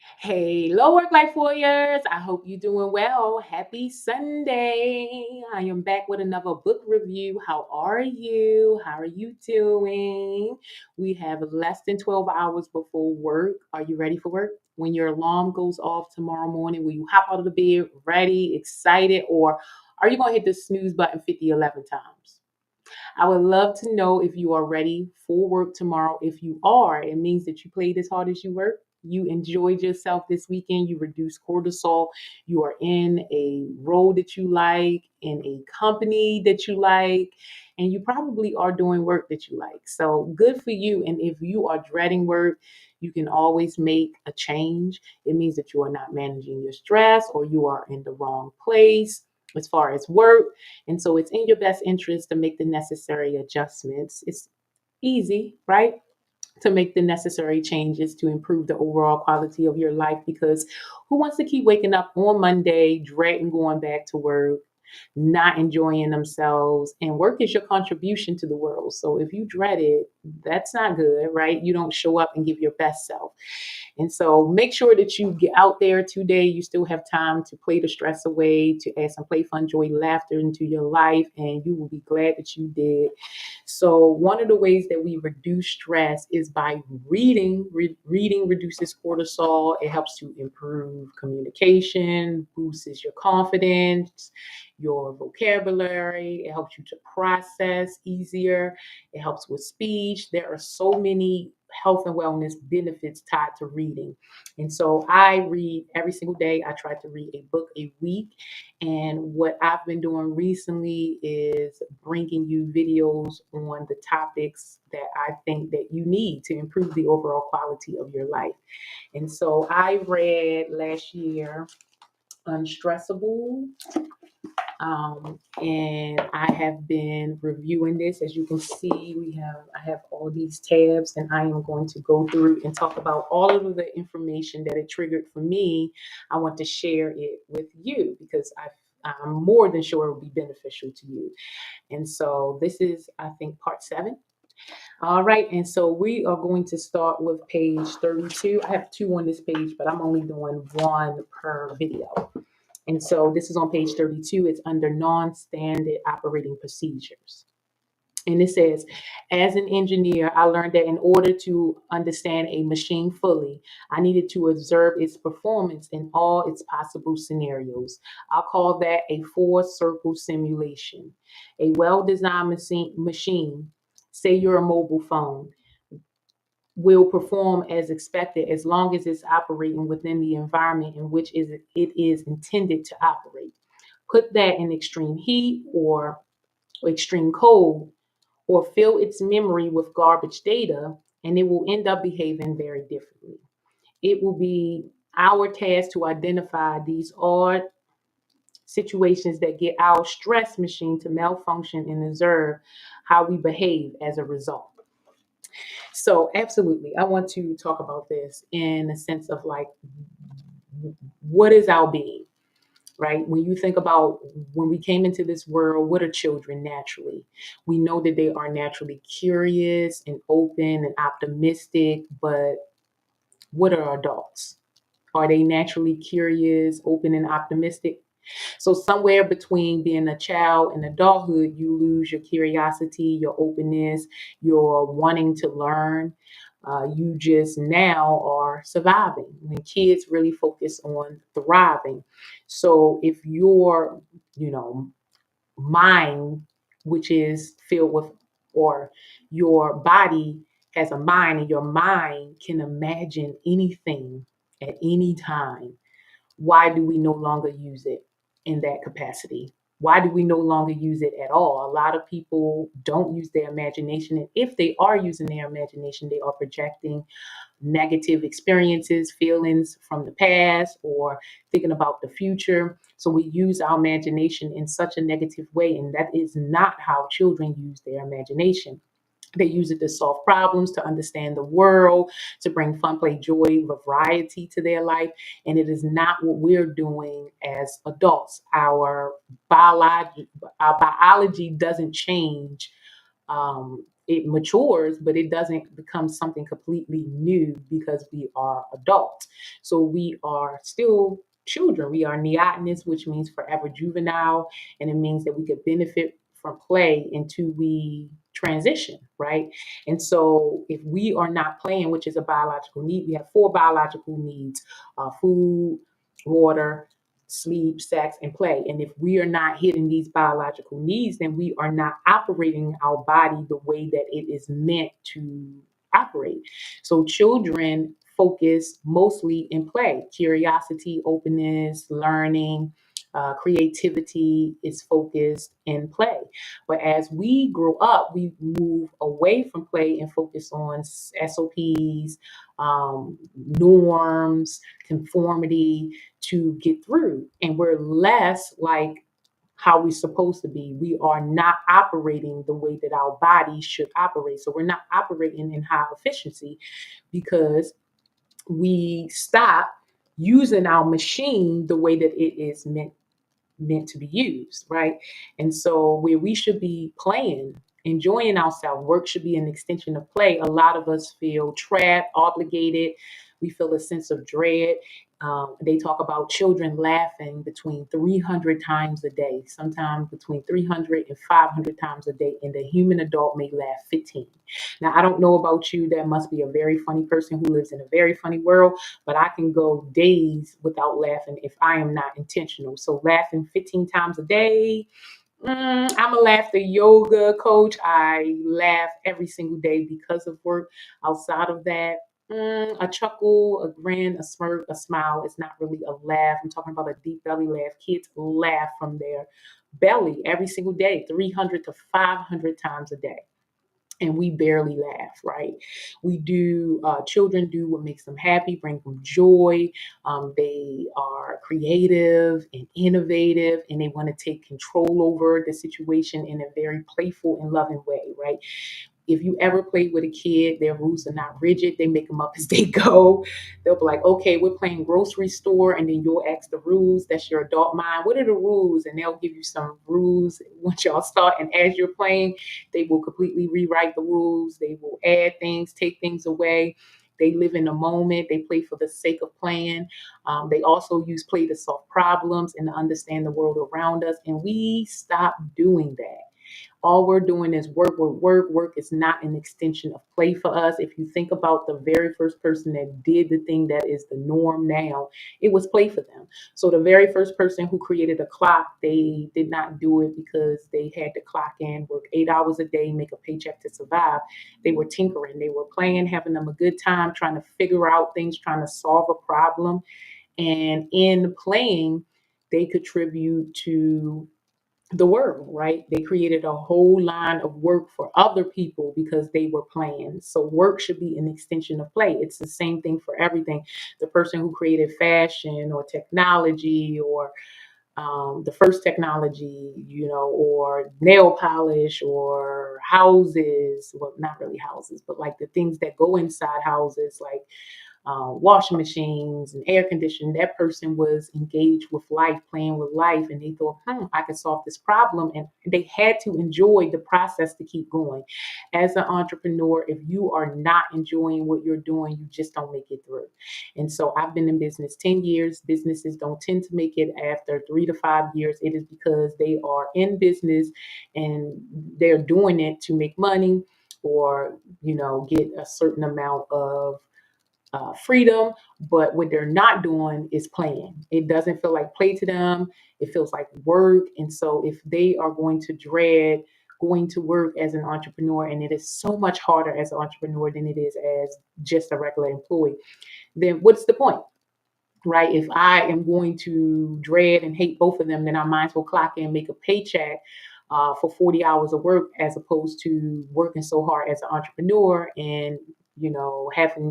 Hello, work life warriors. I hope you're doing well. Happy Sunday. I am back with another book review. How are you? How are you doing? We have less than 12 hours before work. Are you ready for work? When your alarm goes off tomorrow morning, will you hop out of the bed ready, excited, or are you going to hit the snooze button 11 times? I would love to know if you are ready for work tomorrow. If you are, it means that you played as hard as you work. You enjoyed yourself this weekend. You reduced cortisol. You are in a role that you like, in a company that you like, and you probably are doing work that you like. So good for you. And if you are dreading work, you can always make a change. It means that you are not managing your stress or you are in the wrong place as far as work. And so it's in your best interest to make the necessary adjustments. It's easy, right? To make the necessary changes to improve the overall quality of your life because who wants to keep waking up on Monday, dreading going back to work, not enjoying themselves? And work is your contribution to the world. So if you dread it, that's not good, right? You don't show up and give your best self. And so make sure that you get out there today. You still have time to play the stress away, to add some play, fun, joy, laughter into your life, and you will be glad that you did. So one of the ways that we reduce stress is by reading. Reading reduces cortisol. It helps to improve communication, boosts your confidence, your vocabulary. It helps you to process easier. It helps with speech. There are so many health and wellness benefits tied to reading. And so I read every single day. I try to read a book a week. And what I've been doing recently is bringing you videos on the topics that I think that you need to improve the overall quality of your life. And so I read last year Unstressable, and I have been reviewing this. As you can see, I have all these tabs, and I am going to go through and talk about all of the information that it triggered for me. I want to share it with you because I'm more than sure it will be beneficial to you. And so this is, I think, part 7. All right, and so we are going to start with page 32. I have 2 on this page, but I'm only doing 1 per video. And so this is on page 32. It's under non-standard operating procedures. And it says, as an engineer, I learned that in order to understand a machine fully, I needed to observe its performance in all its possible scenarios. I'll call that a 4-circle simulation. A well-designed machine, say you're a mobile phone, will perform as expected as long as it's operating within the environment in which it is intended to operate. Put that in extreme heat or extreme cold, or fill its memory with garbage data, and it will end up behaving very differently. It will be our task to identify these odd situations that get our stress machine to malfunction and observe how we behave as a result. So, absolutely, I want to talk about this in a sense of like, what is our being, right? When you think about when we came into this world, what are children naturally? We know that they are naturally curious and open and optimistic, but what are adults? Are they naturally curious, open, and optimistic? So, somewhere between being a child and adulthood, you lose your curiosity, your openness, your wanting to learn. You just now are surviving when kids really focus on thriving. So, if your, you know, mind, which is filled with, or your body has a mind and your mind can imagine anything at any time, why do we no longer use it in that capacity? Why do we no longer use it at all? A lot of people don't use their imagination. And if they are using their imagination, they are projecting negative experiences, feelings from the past, or thinking about the future. So we use our imagination in such a negative way. And that is not how children use their imagination. They use it to solve problems, to understand the world, to bring fun, play, joy, variety to their life. And it is not what we're doing as adults. Our biology doesn't change it matures, but it doesn't become something completely new because we are adults. So we are still children. We are neotenous, which means forever juvenile, and it means that we could benefit from play until we transition, right? And so if we are not playing, which is a biological need, we have four biological needs: food, water, sleep, sex, and play. And if we are not hitting these biological needs, then we are not operating our body the way that it is meant to operate. So children focus mostly in play. Curiosity, openness, learning, creativity is focused in play. But as we grow up, we move away from play and focus on SOPs, norms, conformity to get through. And we're less like how we're supposed to be. We are not operating the way that our body should operate. So we're not operating in high efficiency because we stop using our machine the way that it is meant to be used, right? And so where we should be playing, enjoying ourselves, work should be an extension of play. A lot of us feel trapped, obligated. We feel a sense of dread. They talk about children laughing between 300 times a day, sometimes between 300 and 500 times a day, and the human adult may laugh 15. Now, I don't know about you. That must be a very funny person who lives in a very funny world, but I can go days without laughing if I am not intentional. So laughing 15 times a day, I'm a laughter yoga coach. I laugh every single day because of work. Outside of that, a chuckle, a grin, a smirk, a smile is not really a laugh. I'm talking about a deep belly laugh. Kids laugh from their belly every single day, 300 to 500 times a day, and we barely laugh, right? We do, children do what makes them happy, bring them joy. They are creative and innovative, and they want to take control over the situation in a very playful and loving way, right? If you ever play with a kid, their rules are not rigid. They make them up as they go. They'll be like, okay, we're playing grocery store. And then you'll ask the rules. That's your adult mind. What are the rules? And they'll give you some rules once y'all start. And as you're playing, they will completely rewrite the rules. They will add things, take things away. They live in the moment. They play for the sake of playing. They also use play to solve problems and to understand the world around us. And we stop doing that. All we're doing is work, work, work. Work is not an extension of play for us. If you think about the very first person that did the thing that is the norm now, it was play for them. So the very first person who created a clock, they did not do it because they had to clock in, work 8 hours a day, make a paycheck to survive. They were tinkering, they were playing, having them a good time, trying to figure out things, trying to solve a problem. And in playing, they contribute to the world, right? They created a whole line of work for other people because they were playing. So work should be an extension of play. It's the same thing for everything. The person who created fashion or technology or the first technology, or nail polish or houses. Well, not really houses, but like the things that go inside houses, like washing machines and air conditioning. That person was engaged with life, playing with life, and they thought, I can solve this problem. And they had to enjoy the process to keep going. As an entrepreneur, if you are not enjoying what you're doing, you just don't make it through. And so I've been in business 10 years. Businesses don't tend to make it after 3 to 5 years. It is because they are in business and they're doing it to make money or, get a certain amount of freedom, but what they're not doing is playing. It doesn't feel like play to them. It feels like work. And so if they are going to dread going to work as an entrepreneur, and it is so much harder as an entrepreneur than it is as just a regular employee, then what's the point? Right? If I am going to dread and hate both of them, then I might as well clock in and make a paycheck for 40 hours of work as opposed to working so hard as an entrepreneur and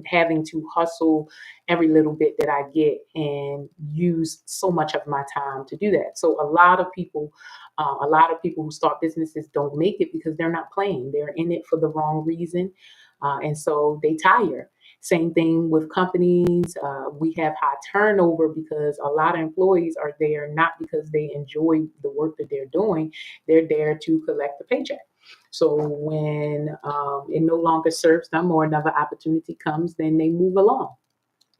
having to hustle every little bit that I get and use so much of my time to do that. So a lot of people who start businesses don't make it because they're not playing. They're in it for the wrong reason, and so they tire. Same thing with companies. We have high turnover because a lot of employees are there not because they enjoy the work that they're doing. They're there to collect the paycheck. So when it no longer serves them or another opportunity comes, then they move along.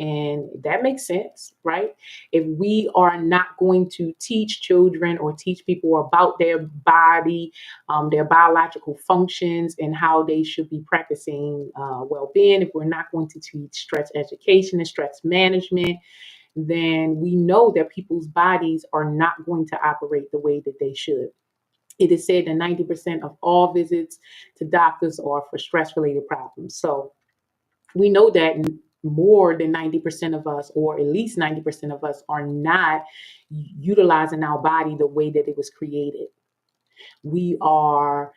And that makes sense, right? If we are not going to teach children or teach people about their body, their biological functions, and how they should be practicing well being, if we're not going to teach stress education and stress management, then we know that people's bodies are not going to operate the way that they should. It is said that 90% of all visits to doctors are for stress related problems. So we know that more than 90% of us, or at least 90% of us, are not utilizing our body the way that it was created. We are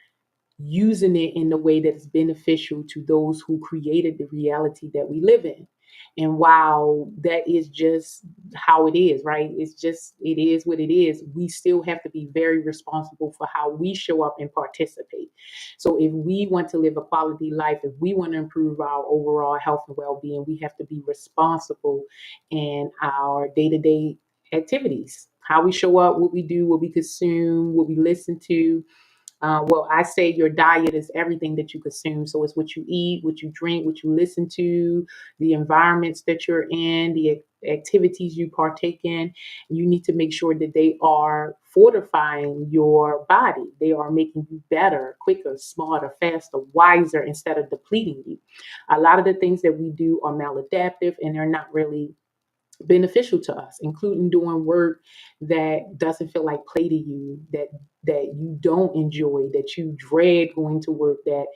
using it in the way that is beneficial to those who created the reality that we live in. And while that is just how it is, right? It is what it is. We still have to be very responsible for how we show up and participate. So if we want to live a quality life, if we want to improve our overall health and well-being, we have to be responsible in our day-to-day activities. How we show up, what we do, what we consume, what we listen to, well, I say your diet is everything that you consume. So it's what you eat, what you drink, what you listen to, the environments that you're in, the activities you partake in. You need to make sure that they are fortifying your body. They are making you better, quicker, smarter, faster, wiser, instead of depleting you. A lot of the things that we do are maladaptive and they're not really beneficial to us, including doing work that doesn't feel like play to you, that you don't enjoy, that you dread going to work, that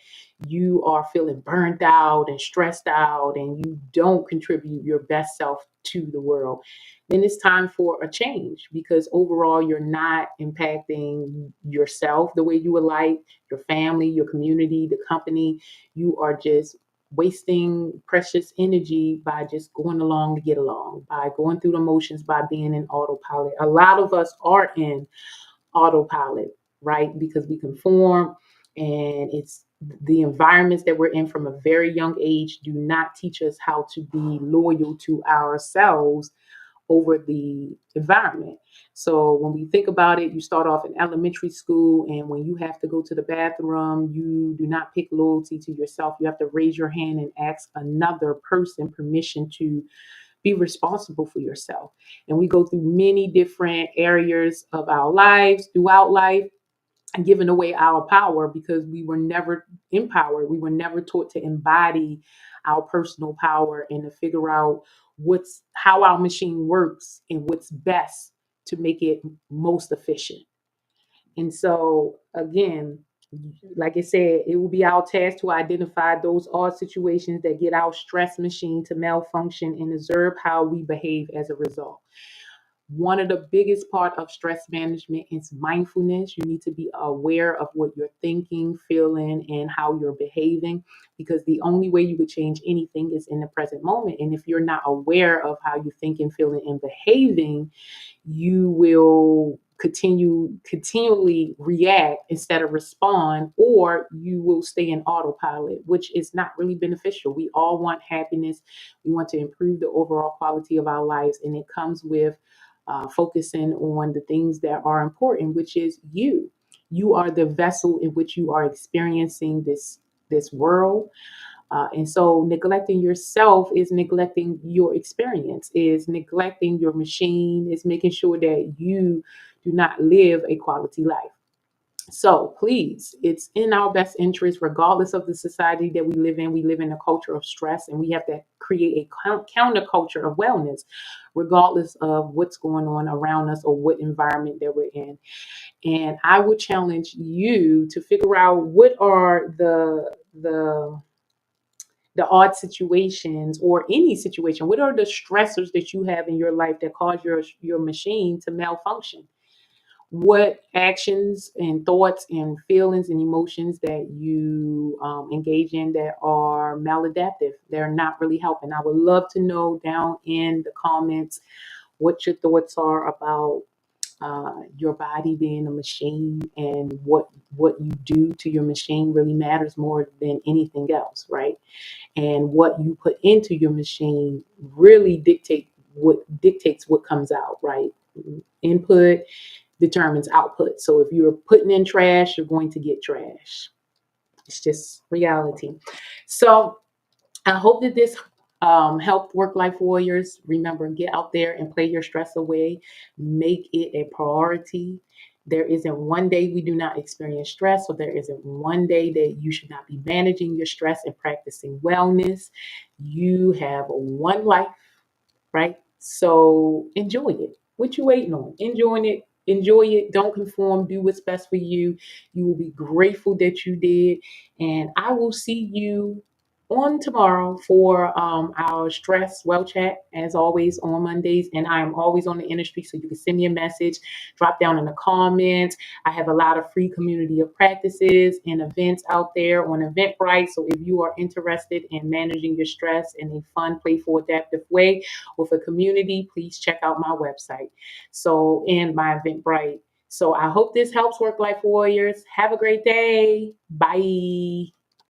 you are feeling burnt out and stressed out, and you don't contribute your best self to the world. Then it's time for a change, because overall you're not impacting yourself the way you would like, your family, your community, the company. You are just wasting precious energy by just going along to get along, by going through the motions, by being in autopilot. A lot of us are in autopilot, right? Because we conform, and it's the environments that we're in from a very young age do not teach us how to be loyal to ourselves over the environment. So when we think about it, you start off in elementary school, and when you have to go to the bathroom, you do not pick loyalty to yourself. You have to raise your hand and ask another person permission to be responsible for yourself. And we go through many different areas of our lives throughout life, giving away our power because we were never empowered. We were never taught to embody our personal power and to figure out what's how our machine works and what's best to make it most efficient. And so again, like I said, it will be our task to identify those odd situations that get our stress machine to malfunction and observe how we behave as a result. One of the biggest part of stress management is mindfulness. You need to be aware of what you're thinking, feeling, and how you're behaving, because the only way you could change anything is in the present moment. And if you're not aware of how you're thinking, feeling, and behaving, you will continually react instead of respond, or you will stay in autopilot, which is not really beneficial. We all want happiness. We want to improve the overall quality of our lives, and it comes with focusing on the things that are important, which is you. You are the vessel in which you are experiencing this world. And so neglecting yourself is neglecting your experience, is neglecting your machine, is making sure that you do not live a quality life. So please, it's in our best interest, regardless of the society that we live in. We live in a culture of stress, and we have to create a counterculture of wellness, regardless of what's going on around us or what environment that we're in. And I would challenge you to figure out what are the odd situations, or any situation. What are the stressors that you have in your life that cause your machine to malfunction? What actions and thoughts and feelings and emotions that you engage in that are maladaptive? They're not really helping. I would love to know down in the comments what your thoughts are about your body being a machine, and what you do to your machine really matters more than anything else, right? And what you put into your machine really dictates what comes out, right? Input, determines output. So if you're putting in trash, you're going to get trash. It's just reality. So I hope that this helped work life warriors. Remember, get out there and play your stress away. Make it a priority. There isn't one day we do not experience stress, so there isn't one day that you should not be managing your stress and practicing wellness. You have one life, right? So enjoy it. What you waiting on? Enjoying it. Enjoy it. Don't conform. Do what's best for you. You will be grateful that you did. And I will see you on tomorrow for our stress well chat, as always on Mondays. And I am always on the industry, so you can send me a message, drop down in the comments. I have a lot of free community of practices and events out there on Eventbrite. So if you are interested in managing your stress in a fun, playful, adaptive way with a community, please check out my website. So, and my Eventbrite. So I hope this helps, work life warriors. Have a great day. Bye.